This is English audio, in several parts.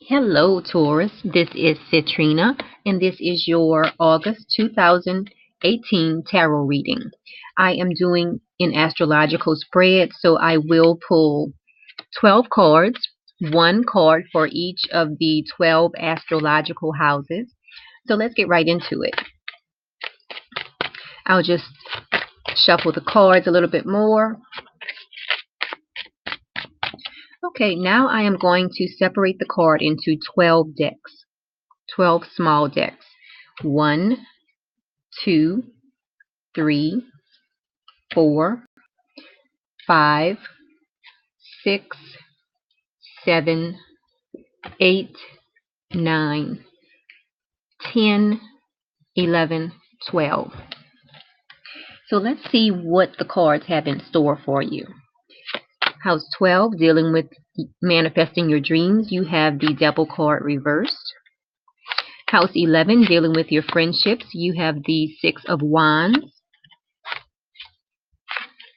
Hello, Taurus. This is Citrina, and this is your August 2018 tarot reading. I am doing an astrological spread, so I will pull 12 cards, one card for each of the 12 astrological houses. So let's get right into it. I'll just shuffle the cards a little bit more. Okay, now I am going to separate the card into 12 decks, 12 small decks. 1, 2, 3, 4, 5, 6, 7, 8, 9, 10, 11, 12. So let's see what the cards have in store for you. House 12, dealing with manifesting your dreams, you have the Devil card reversed. House 11, dealing with your friendships, you have the Six of Wands.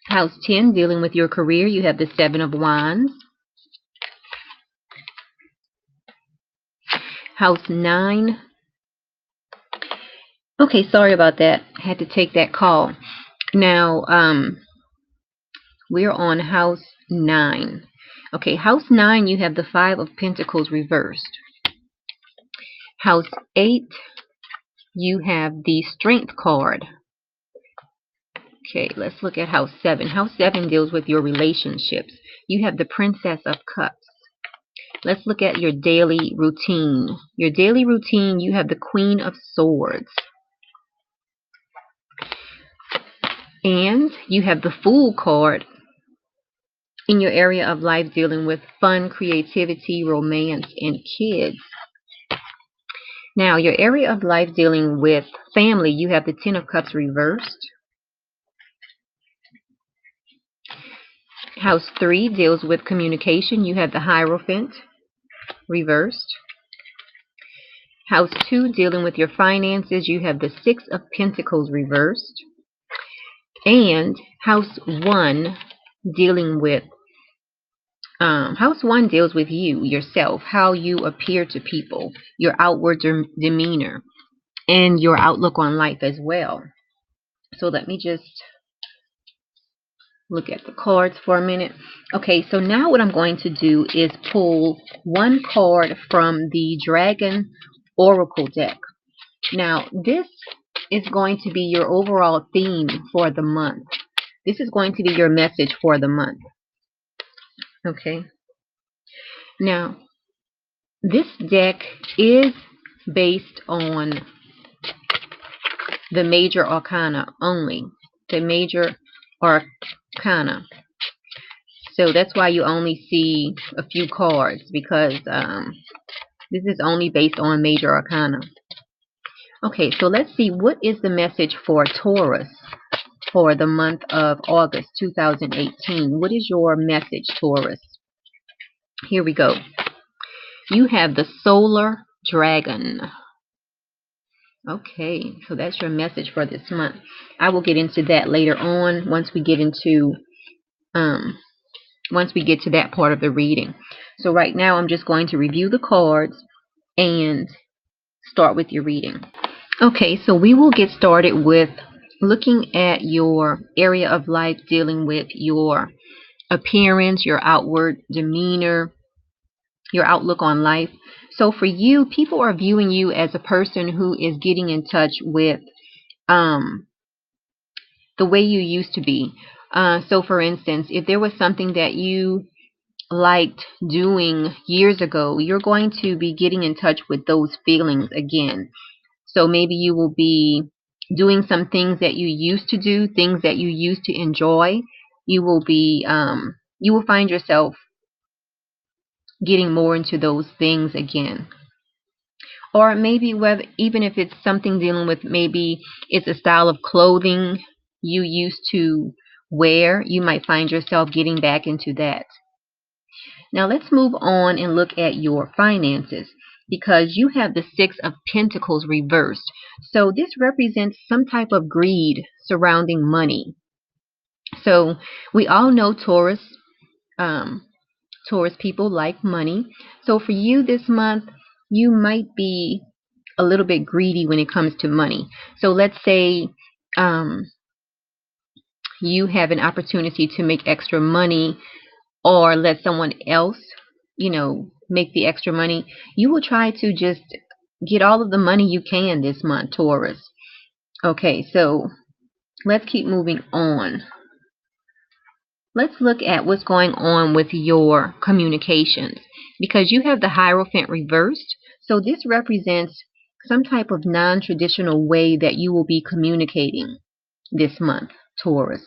House 10, dealing with your career, you have the Seven of Wands. House 9. Okay, sorry about that. I had to take that call. Now, we're on House 9. Okay, House 9, you have the Five of Pentacles reversed. House 8, you have the Strength card. Okay, let's look at House 7. House 7 deals with your relationships. You have the Princess of Cups. Let's look at your daily routine. Your daily routine, you have the Queen of Swords. And you have the Fool card in your area of life, dealing with fun, creativity, romance, and kids. Now, your area of life dealing with family, you have the Ten of Cups reversed. House 3 deals with communication. You have the Hierophant reversed. House 2 dealing with your finances. You have the Six of Pentacles reversed. And House 1 dealing with House 1 deals with you, yourself, how you appear to people, your outward demeanor, and your outlook on life as well. So let me just look at the cards for a minute. Okay, so now what I'm going to do is pull one card from the Dragon Oracle deck. Now, this is going to be your overall theme for the month. This is going to be your message for the month. Okay. Now, this deck is based on the major arcana only. The major arcana. So that's why you only see a few cards, because this is only based on major arcana. Okay, so let's see, what is the message for Taurus for the month of August 2018? What is your message, Taurus? Here we go. You have the Solar Dragon. Okay, so that's your message for this month. I will get into that later on once we get into to that part of the reading. So right now I'm just going to review the cards and start with your reading. Okay, so we will get started with looking at your area of life dealing with your appearance, your outward demeanor, your outlook on life. So for you, people are viewing you as a person who is getting in touch with the way you used to be. So for instance, if there was something that you liked doing years ago, you're going to be getting in touch with those feelings again. So maybe you will be doing some things that you used to do, things that you used to enjoy. You will find yourself getting more into those things again. Or maybe even if it's something dealing with, maybe it's a style of clothing you used to wear, you might find yourself getting back into that. Now let's move on and look at your finances, because you have the Six of Pentacles reversed. So this represents some type of greed surrounding money. So we all know Taurus Taurus people like money. So for you this month, you might be a little bit greedy when it comes to money. So let's say you have an opportunity to make extra money or let someone else, make the extra money. You will try to just get all of the money you can this month, Taurus. Okay, so let's keep moving on. Let's look at what's going on with your communications because you have the Hierophant reversed. So this represents some type of non-traditional way that you will be communicating this month, Taurus.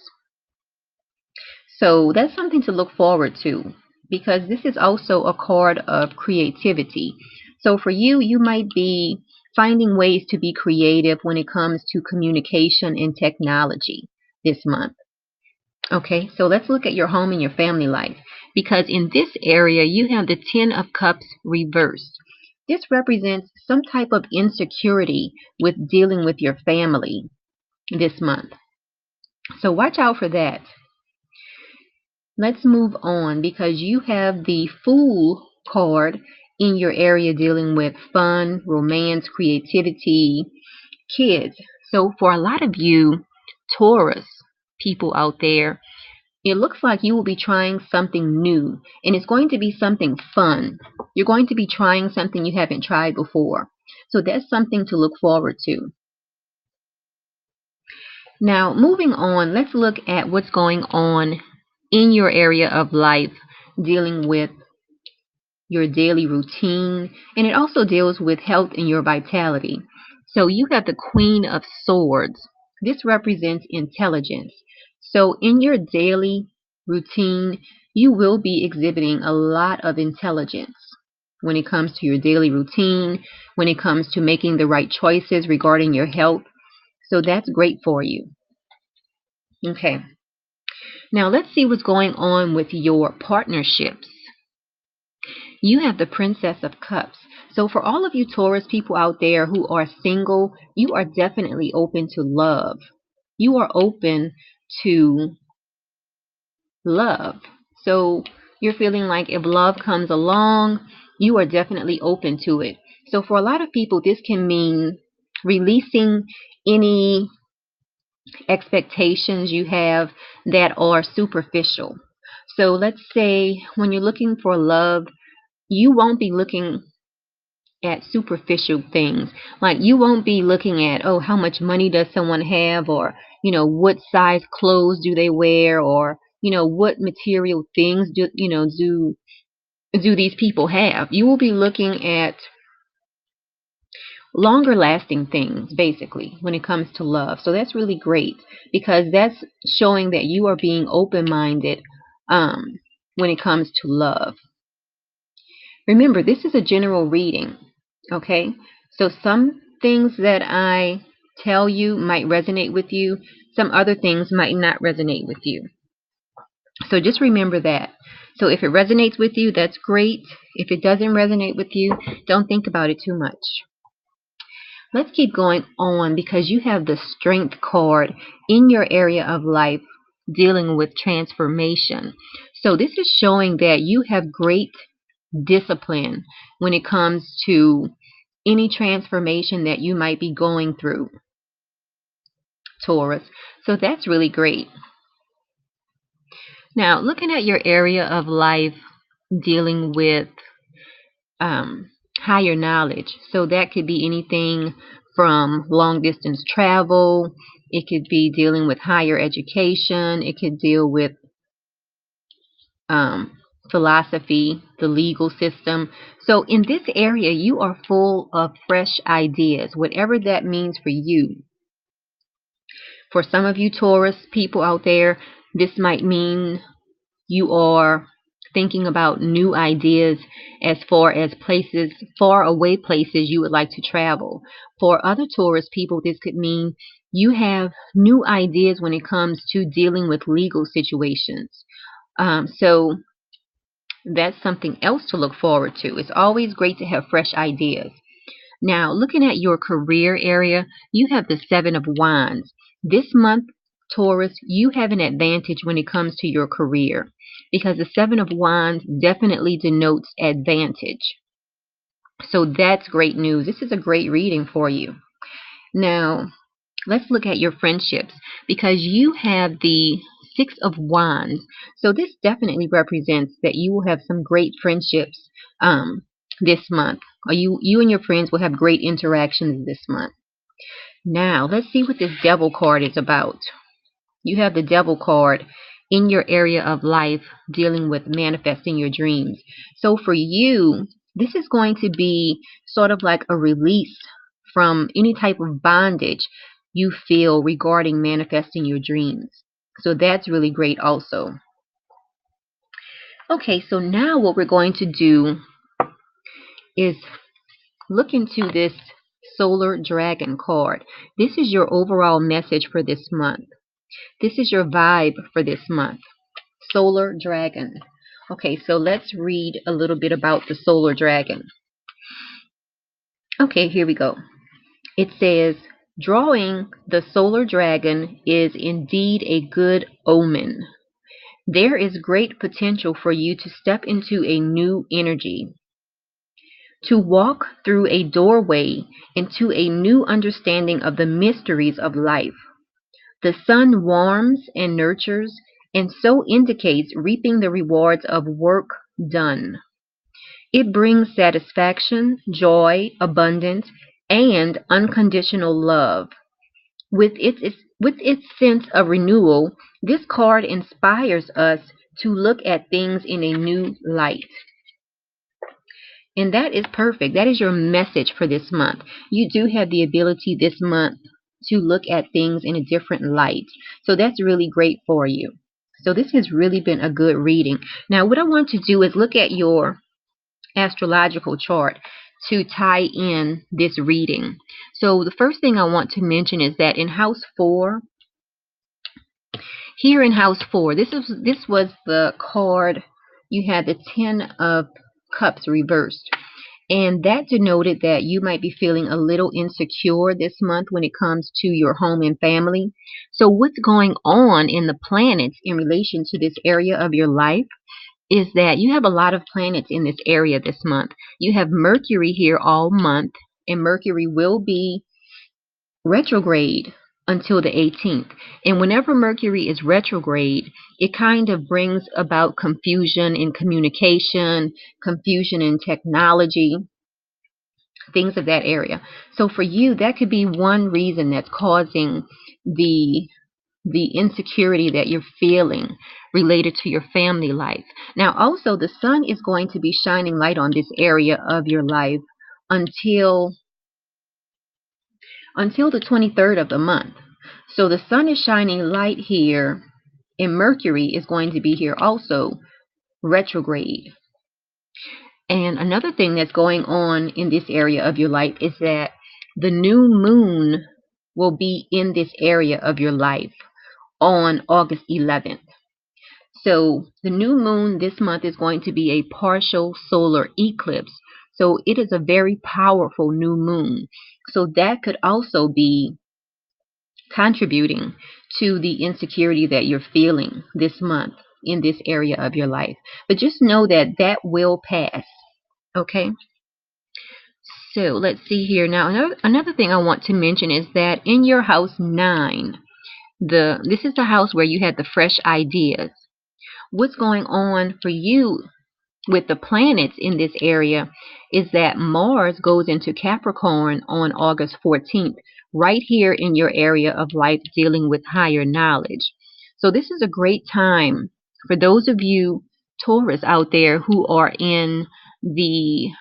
So that's something to look forward to because this is also a card of creativity. So for you, you might be finding ways to be creative when it comes to communication and technology this month. Okay, so let's look at your home and your family life because in this area you have the Ten of Cups reversed. This represents some type of insecurity with dealing with your family this month. So watch out for that. Let's move on because you have the Fool card in your area dealing with fun, romance, creativity, kids. So for a lot of you Taurus people out there, it looks like you will be trying something new, and it's going to be something fun. You're going to be trying something you haven't tried before. So that's something to look forward to. Now, moving on, let's look at what's going on in your area of life dealing with your daily routine, and it also deals with health and your vitality. So you have the Queen of Swords. This represents intelligence. So in your daily routine, you will be exhibiting a lot of intelligence when it comes to your daily routine, when it comes to making the right choices regarding your health. So that's great for you. Okay. Now let's see what's going on with your partnerships. You have the Princess of Cups. So for all of you Taurus people out there who are single, you are definitely open to love. You are open to love. So you're feeling like if love comes along, you are definitely open to it. So for a lot of people, this can mean releasing any expectations you have that are superficial. So let's say when you're looking for love, you won't be looking at superficial things. Like you won't be looking at, oh, how much money does someone have, or, what size clothes do they wear, or, what material things do these people have. You will be looking at longer lasting things, basically, when it comes to love. So that's really great because that's showing that you are being open-minded when it comes to love. Remember, this is a general reading, okay? So some things that I tell you might resonate with you. Some other things might not resonate with you. So just remember that. So if it resonates with you, that's great. If it doesn't resonate with you, don't think about it too much. Let's keep going on because you have the Strength card in your area of life dealing with transformation. So this is showing that you have great discipline when it comes to any transformation that you might be going through, Taurus. So that's really great. Now, looking at your area of life dealing with higher knowledge. So that could be anything from long distance travel. It could be dealing with higher education. It could deal with philosophy, the legal system. So in this area, you are full of fresh ideas, whatever that means for you. For some of you Taurus people out there, this might mean you are thinking about new ideas as far as places, far away places you would like to travel. For other Taurus people, this could mean you have new ideas when it comes to dealing with legal situations. So that's something else to look forward to. It's always great to have fresh ideas. Now, looking at your career area, you have the Seven of Wands. This month, Taurus, you have an advantage when it comes to your career because the Seven of Wands definitely denotes advantage. So that's great news. This is a great reading for you. Now, let's look at your friendships because you have the Six of Wands. So this definitely represents that you will have some great friendships this month. Or you and your friends will have great interactions this month. Now, let's see what this Devil card is about. You have the Devil card in your area of life dealing with manifesting your dreams. So for you, this is going to be sort of like a release from any type of bondage you feel regarding manifesting your dreams. So that's really great also. Okay, so now what we're going to do is look into this Solar Dragon card. This is your overall message for this month. This is your vibe for this month. Solar Dragon. Okay, so let's read a little bit about the Solar Dragon. Okay, here we go. It says, drawing the Solar Dragon is indeed a good omen. There is great potential for you to step into a new energy, to walk through a doorway into a new understanding of the mysteries of life. The sun warms and nurtures, and so indicates reaping the rewards of work done. It brings satisfaction, joy, abundance, and unconditional love. With its sense of renewal, this card inspires us to look at things in a new light. And that is perfect. That is your message for this month. You do have the ability this month to look at things in a different light. So that's really great for you. So this has really been a good reading. Now what I want to do is look at your astrological chart to tie in this reading. So the first thing I want to mention is that in house 4, here in house 4, this was the card. You had the 10 of Cups reversed. And that denoted that you might be feeling a little insecure this month when it comes to your home and family. So what's going on in the planets in relation to this area of your life is that you have a lot of planets in this area this month. You have Mercury here all month, and Mercury will be retrograde until the 18th. And whenever Mercury is retrograde, it kind of brings about confusion in communication, confusion in technology, things of that area. So for you, that could be one reason that's causing the insecurity that you're feeling related to your family life. Now also, the sun is going to be shining light on this area of your life until the 23rd of the month. So the sun is shining light here, and Mercury is going to be here also retrograde. And another thing that's going on in this area of your life is that the new moon will be in this area of your life on August 11th. So the new moon this month is going to be a partial solar eclipse. So it is a very powerful new moon. So that could also be contributing to the insecurity that you're feeling this month in this area of your life. But just know that that will pass. Okay? So let's see here. Now another thing I want to mention is that in your house 9, this is the house where you had the fresh ideas. What's going on for you with the planets in this area is that Mars goes into Capricorn on August 14th, right here in your area of life dealing with higher knowledge. So this is a great time for those of you Taurus out there who are in the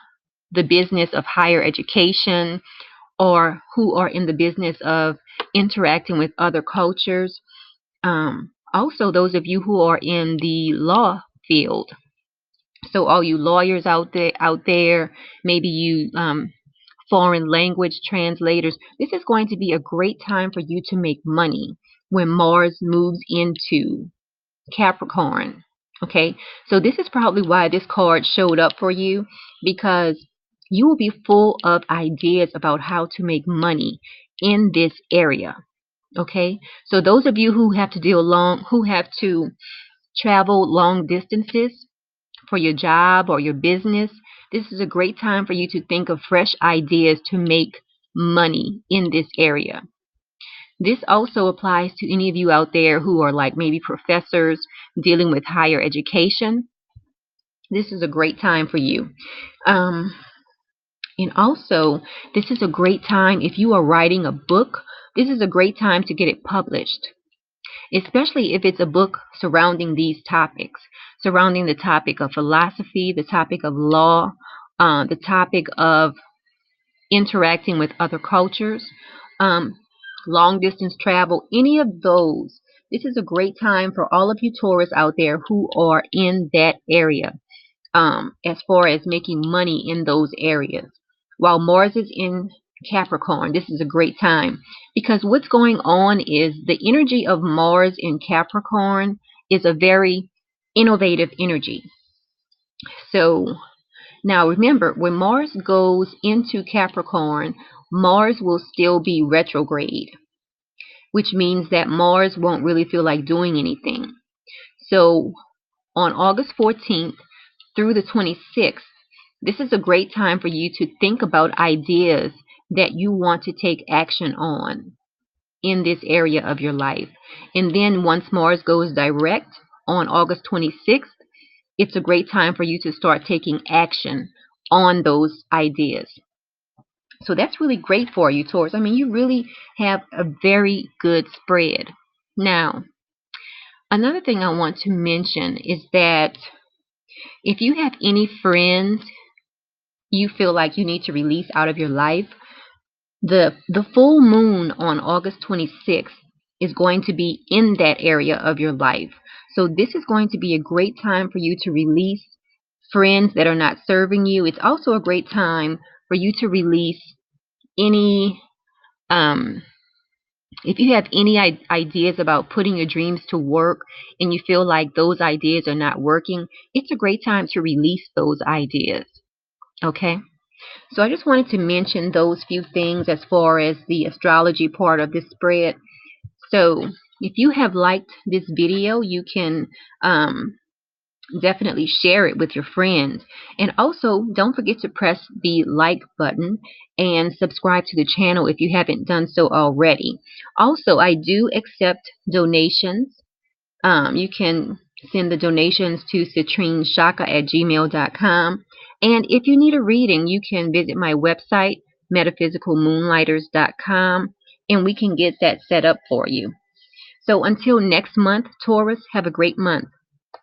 business of higher education, or who are in the business of interacting with other cultures. Also, those of you who are in the law field. So all you lawyers out there, maybe you foreign language translators, this is going to be a great time for you to make money when Mars moves into Capricorn. Okay, so this is probably why this card showed up for you, because you will be full of ideas about how to make money in this area. Okay, so those of you who have to travel long distances for your job or your business, this is a great time for you to think of fresh ideas to make money in this area. This also applies to any of you out there who are like maybe professors dealing with higher education. This is a great time for you. Um, and also, this is a great time if you are writing a book. This is a great time to get it published, especially if it's a book surrounding these topics, surrounding the topic of philosophy, the topic of law, the topic of interacting with other cultures, um, long distance travel, any of those. This is a great time for all of you Taurus out there who are in that area, as far as making money in those areas. While Mars is in Capricorn, this is a great time because what's going on is the energy of Mars in Capricorn is a very innovative energy. So now remember, when Mars goes into Capricorn, Mars will still be retrograde, which means that Mars won't really feel like doing anything. So on August 14th through the 26th, this is a great time for you to think about ideas that you want to take action on in this area of your life. And then once Mars goes direct on August 26th, it's a great time for you to start taking action on those ideas. So that's really great for you, Taurus. I mean, you really have a very good spread. Now, another thing I want to mention is that if you have any friends you feel like you need to release out of your life, the full moon on August 26th is going to be in that area of your life. So this is going to be a great time for you to release friends that are not serving you. It's also a great time for you to release any if you have any ideas about putting your dreams to work and you feel like those ideas are not working, it's a great time to release those ideas. Okay? So I just wanted to mention those few things as far as the astrology part of this spread. So if you have liked this video, you can definitely share it with your friends. And also, don't forget to press the like button and subscribe to the channel if you haven't done so already. Also, I do accept donations. You can send the donations to citrinechaka@gmail.com. And if you need a reading, you can visit my website, metaphysicalmoonlighters.com, and we can get that set up for you. So until next month, Taurus, have a great month.